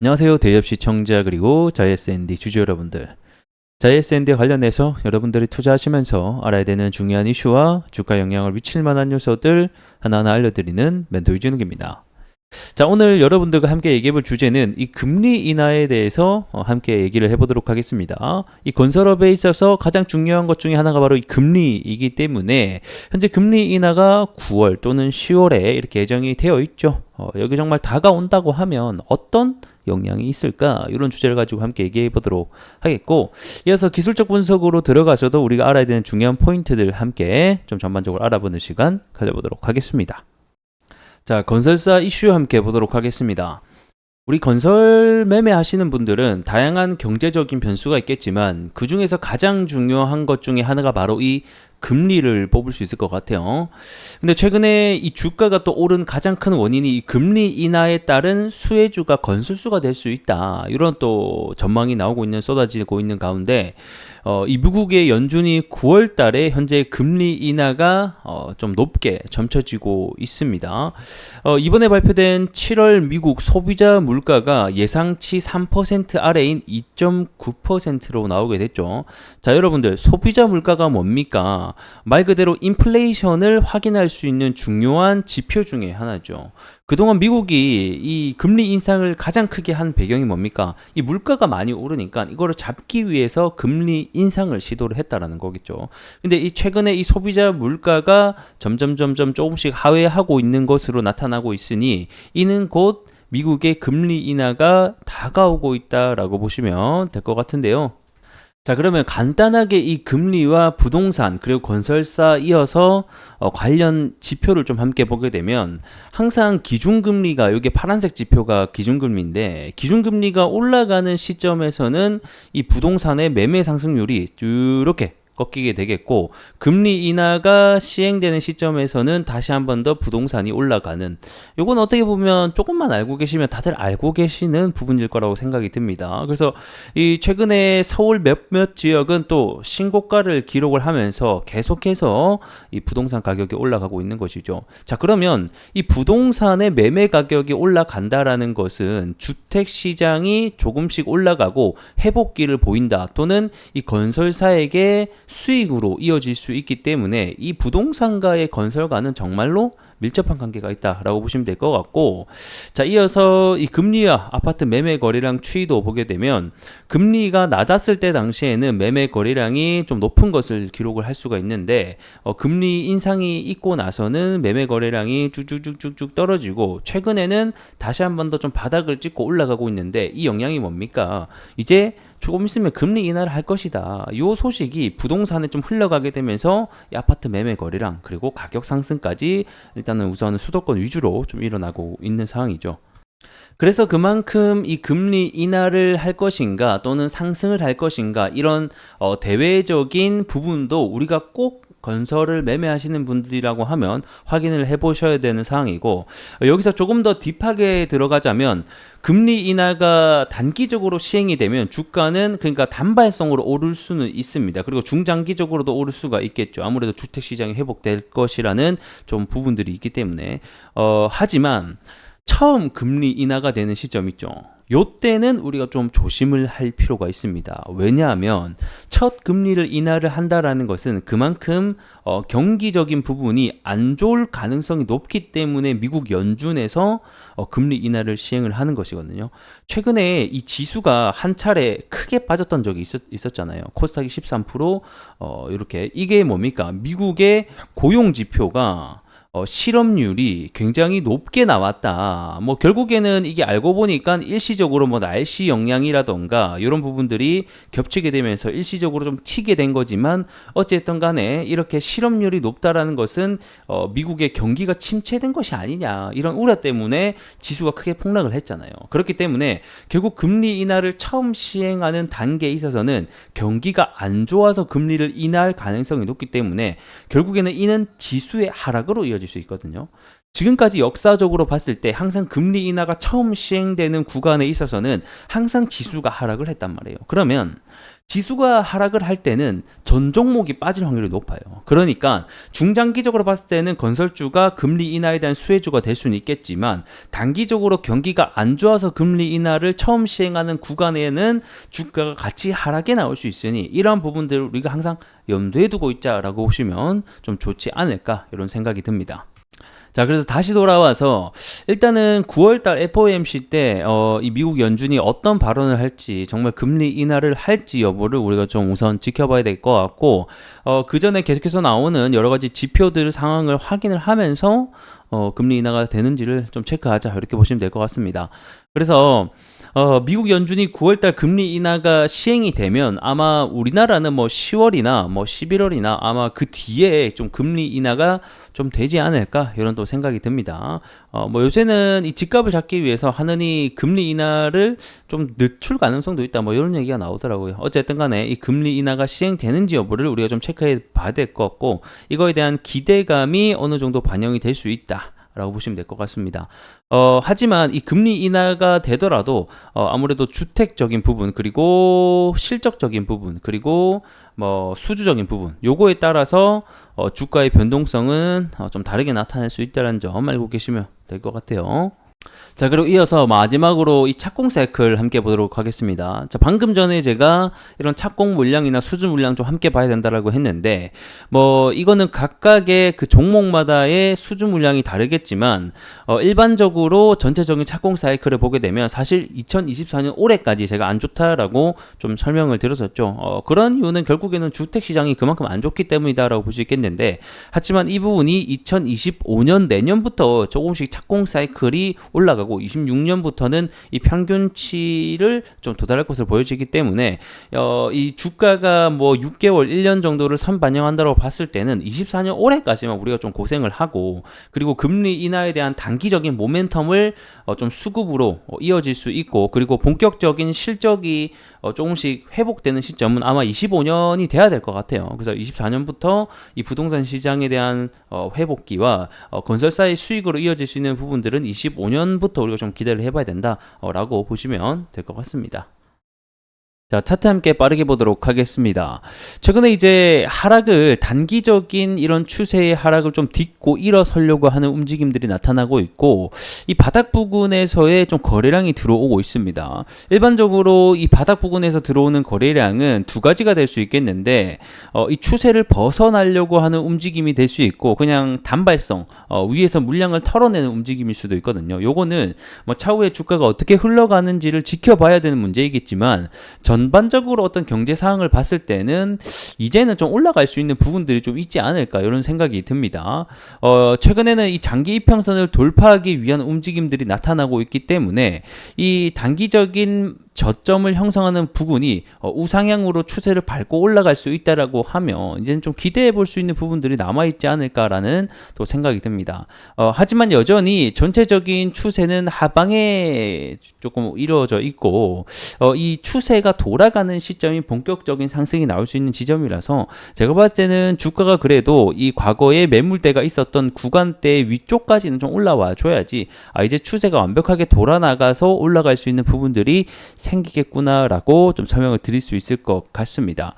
안녕하세요. 대기업 시청자 그리고 자이언드 주주 여러분들. 자이언드 관련해서 여러분들이 투자하시면서 알아야 되는 중요한 이슈와 주가 영향을 미칠 만한 요소들 하나하나 알려드리는 멘토 유진욱입니다. 자, 오늘 여러분들과 함께 얘기해볼 주제는 이 금리 인하에 대해서 함께 얘기를 해보도록 하겠습니다. 이 건설업에 있어서 가장 중요한 것 중에 하나가 바로 이 금리이기 때문에 현재 금리 인하가 9월 또는 10월에 이렇게 예정이 되어 있죠. 여기 정말 다가온다고 하면 어떤 영향이 있을까? 이런 주제를 가지고 함께 얘기해 보도록 하겠고, 이어서 기술적 분석으로 들어가서도 우리가 알아야 되는 중요한 포인트들 함께 좀 전반적으로 알아보는 시간 가져보도록 하겠습니다. 자, 건설사 이슈 함께 보도록 하겠습니다. 우리 건설 매매 하시는 분들은 다양한 경제적인 변수가 있겠지만 그 중에서 가장 중요한 것 중에 하나가 바로 이 금리를 뽑을 수 있을 것 같아요. 근데 최근에 이 주가가 또 오른 가장 큰 원인이 이 금리 인하에 따른 수혜주가 건설수가 될 수 있다. 이런 또 전망이 나오고 있는 쏟아지고 있는 가운데 이 미국의 연준이 9월 달에 현재 금리 인하가 좀 높게 점쳐지고 있습니다. 이번에 발표된 7월 미국 소비자 물가가 예상치 3% 아래인 2.9%로 나오게 됐죠. 자, 여러분들 소비자 물가가 뭡니까? 말 그대로 인플레이션을 확인할 수 있는 중요한 지표 중에 하나죠. 그동안 미국이 이 금리 인상을 가장 크게 한 배경이 뭡니까? 이 물가가 많이 오르니까 이거를 잡기 위해서 금리 인상을 시도를 했다라는 거겠죠. 근데 이 최근에 이 소비자 물가가 점점 조금씩 하회하고 있는 것으로 나타나고 있으니 이는 곧 미국의 금리 인하가 다가오고 있다라고 보시면 될 것 같은데요. 자, 그러면 간단하게 이 금리와 부동산 그리고 건설사 이어서 관련 지표를 좀 함께 보게 되면 항상 기준금리가 여기 파란색 지표가 기준금리인데 기준금리가 올라가는 시점에서는 이 부동산의 매매 상승률이 이렇게 꺾이게 되겠고 금리 인하가 시행되는 시점에서는 다시 한 번 더 부동산이 올라가는, 요건 어떻게 보면 조금만 알고 계시면 다들 알고 계시는 부분일 거라고 생각이 듭니다. 그래서 이 최근에 서울 몇몇 지역은 또 신고가를 기록을 하면서 계속해서 이 부동산 가격이 올라가고 있는 것이죠. 자, 그러면 이 부동산의 매매 가격이 올라간다라는 것은 주택 시장이 조금씩 올라가고 회복기를 보인다, 또는 이 건설사에게 수익으로 이어질 수 있기 때문에 이 부동산과의 건설과는 정말로 밀접한 관계가 있다라고 보시면 될 것 같고, 자, 이어서 이 금리와 아파트 매매 거래량 추이도 보게 되면 금리가 낮았을 때 당시에는 매매 거래량이 좀 높은 것을 기록을 할 수가 있는데 금리 인상이 있고 나서는 매매 거래량이 쭉쭉쭉쭉 떨어지고 최근에는 다시 한 번 더 좀 바닥을 찍고 올라가고 있는데 이 영향이 뭡니까? 이제 조금 있으면 금리 인하를 할 것이다. 이 소식이 부동산에 좀 흘러가게 되면서 이 아파트 매매 거래량 그리고 가격 상승까지 일단은 우선 수도권 위주로 좀 일어나고 있는 상황이죠. 그래서 그만큼 이 금리 인하를 할 것인가 또는 상승을 할 것인가 이런 대외적인 부분도 우리가 꼭 건설을 매매하시는 분들이라고 하면 확인을 해보셔야 되는 상황이고, 여기서 조금 더 딥하게 들어가자면 금리 인하가 단기적으로 시행이 되면 주가는 그러니까 단발성으로 오를 수는 있습니다. 그리고 중장기적으로도 오를 수가 있겠죠. 아무래도 주택시장이 회복될 것이라는 좀 부분들이 있기 때문에 하지만 처음 금리 인하가 되는 시점 있죠. 요때는 우리가 좀 조심을 할 필요가 있습니다. 왜냐하면 첫 금리를 인하를 한다라는 것은 그만큼 경기적인 부분이 안 좋을 가능성이 높기 때문에 미국 연준에서 금리 인하를 시행을 하는 것이거든요. 최근에 이 지수가 한 차례 크게 빠졌던 적이 있었잖아요. 코스닥이 13%, 이렇게 이게 뭡니까? 미국의 고용 지표가 실업률이 굉장히 높게 나왔다. 뭐 결국에는 이게 알고 보니까 일시적으로 뭐 날씨 영향이라던가 이런 부분들이 겹치게 되면서 일시적으로 좀 튀게 된 거지만 어쨌든 간에 이렇게 실업률이 높다라는 것은 미국의 경기가 침체된 것이 아니냐, 이런 우려 때문에 지수가 크게 폭락을 했잖아요. 그렇기 때문에 결국 금리 인하를 처음 시행하는 단계에 있어서는 경기가 안 좋아서 금리를 인하할 가능성이 높기 때문에 결국에는 이는 지수의 하락으로 이어질 수 있거든요. 지금까지 역사적으로 봤을 때 항상 금리 인하가 처음 시행되는 구간에 있어서는 항상 지수가 하락을 했단 말이에요. 그러면 지수가 하락을 할 때는 전 종목이 빠질 확률이 높아요. 그러니까 중장기적으로 봤을 때는 건설주가 금리 인하에 대한 수혜주가 될 수는 있겠지만 단기적으로 경기가 안 좋아서 금리 인하를 처음 시행하는 구간에는 주가가 같이 하락에 나올 수 있으니 이러한 부분들을 우리가 항상 염두에 두고 있자라고 보시면 좀 좋지 않을까 이런 생각이 듭니다. 자, 그래서 다시 돌아와서 일단은 9월달 FOMC 때 이 미국 연준이 어떤 발언을 할지, 정말 금리 인하를 할지 여부를 우리가 좀 우선 지켜봐야 될 것 같고, 그 전에 계속해서 나오는 여러 가지 지표들 상황을 확인을 하면서 금리 인하가 되는지를 좀 체크하자 이렇게 보시면 될 것 같습니다. 그래서 미국 연준이 9월달 금리 인하가 시행이 되면 아마 우리나라는 뭐 10월이나 뭐 11월이나 아마 그 뒤에 좀 금리 인하가 좀 되지 않을까 이런 또 생각이 듭니다. 뭐 요새는 이 집값을 잡기 위해서 하느니 금리 인하를 좀 늦출 가능성도 있다 뭐 이런 얘기가 나오더라고요. 어쨌든 간에 이 금리 인하가 시행되는지 여부를 우리가 좀 체크해 봐야 될 것 같고 이거에 대한 기대감이 어느 정도 반영이 될 수 있다. 라고 보시면 될 것 같습니다. 하지만 이 금리 인하가 되더라도 아무래도 주택적인 부분 그리고 실적적인 부분 그리고 뭐 수주적인 부분 요거에 따라서 주가의 변동성은 좀 다르게 나타날 수 있다는 점 알고 계시면 될 것 같아요. 자, 그리고 이어서 마지막으로 이 착공 사이클 함께 보도록 하겠습니다. 자, 방금 전에 제가 이런 착공 물량이나 수주 물량 좀 함께 봐야 된다라고 했는데, 뭐, 이거는 각각의 그 종목마다의 수주 물량이 다르겠지만, 일반적으로 전체적인 착공 사이클을 보게 되면 사실 2024년 올해까지 제가 안 좋다라고 좀 설명을 드렸었죠. 그런 이유는 결국에는 주택시장이 그만큼 안 좋기 때문이다라고 볼 수 있겠는데, 하지만 이 부분이 2025년 내년부터 조금씩 착공 사이클이 올라가고 26년부터는 이 평균치를 좀 도달할 것으로 보여지기 때문에 이 주가가 뭐 6개월, 1년 정도를 선반영한다고 봤을 때는 24년 올해까지만 우리가 좀 고생을 하고 그리고 금리 인하에 대한 단기적인 모멘텀을 좀 수급으로 이어질 수 있고 그리고 본격적인 실적이 조금씩 회복되는 시점은 아마 25년이 돼야 될 것 같아요. 그래서 24년부터 이 부동산 시장에 대한 회복기와 건설사의 수익으로 이어질 수 있는 부분들은 25년부터 우리가 좀 기대를 해봐야 된다라고 보시면 될 것 같습니다. 자, 차트 함께 빠르게 보도록 하겠습니다. 최근에 이제 하락을 단기적인 이런 추세의 하락을 좀 딛고 일어서려고 하는 움직임들이 나타나고 있고 이 바닥 부근에서의 좀 거래량이 들어오고 있습니다. 일반적으로 이 바닥 부근에서 들어오는 거래량은 두 가지가 될 수 있겠는데 이 추세를 벗어나려고 하는 움직임이 될 수 있고 그냥 단발성 위에서 물량을 털어내는 움직임일 수도 있거든요. 요거는 뭐 차후에 주가가 어떻게 흘러가는지를 지켜봐야 되는 문제이겠지만 전반적으로 어떤 경제 상황을 봤을 때는 이제는 좀 올라갈 수 있는 부분들이 좀 있지 않을까 이런 생각이 듭니다. 최근에는 이 장기 이평선을 돌파하기 위한 움직임들이 나타나고 있기 때문에 이 단기적인 저점을 형성하는 부분이 우상향으로 추세를 밟고 올라갈 수 있다라고 하면 이제는 좀 기대해 볼 수 있는 부분들이 남아있지 않을까라는 또 생각이 듭니다. 하지만 여전히 전체적인 추세는 하방에 조금 이루어져 있고 이 추세가 돌아가는 시점이 본격적인 상승이 나올 수 있는 지점이라서 제가 봤을 때는 주가가 그래도 이 과거에 매물대가 있었던 구간대 위쪽까지는 좀 올라와 줘야지 이제 추세가 완벽하게 돌아나가서 올라갈 수 있는 부분들이 생기겠구나라고 좀 설명을 드릴 수 있을 것 같습니다.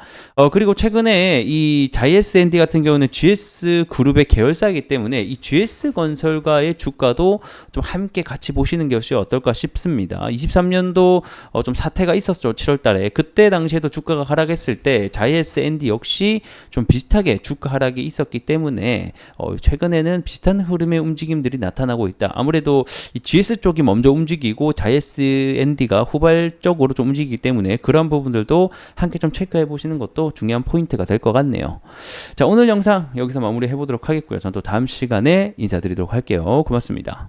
그리고 최근에 이 JS&D 같은 경우는 GS 그룹의 계열사이기 때문에 이 GS 건설과의 주가도 좀 함께 같이 보시는 것이 어떨까 싶습니다. 23년도 좀 사태가 있었죠. 7월 달에. 그때 당시에도 주가가 하락했을 때 JS&D 역시 좀 비슷하게 주가 하락이 있었기 때문에 최근에는 비슷한 흐름의 움직임들이 나타나고 있다. 아무래도 이 GS 쪽이 먼저 움직이고 JS&D가 후발적으로 좀 움직이기 때문에 그런 부분들도 함께 좀 체크해 보시는 것도 중요한 포인트가 될 것 같네요. 자, 오늘 영상 여기서 마무리해 보도록 하겠고요. 저는 또 다음 시간에 인사드리도록 할게요. 고맙습니다.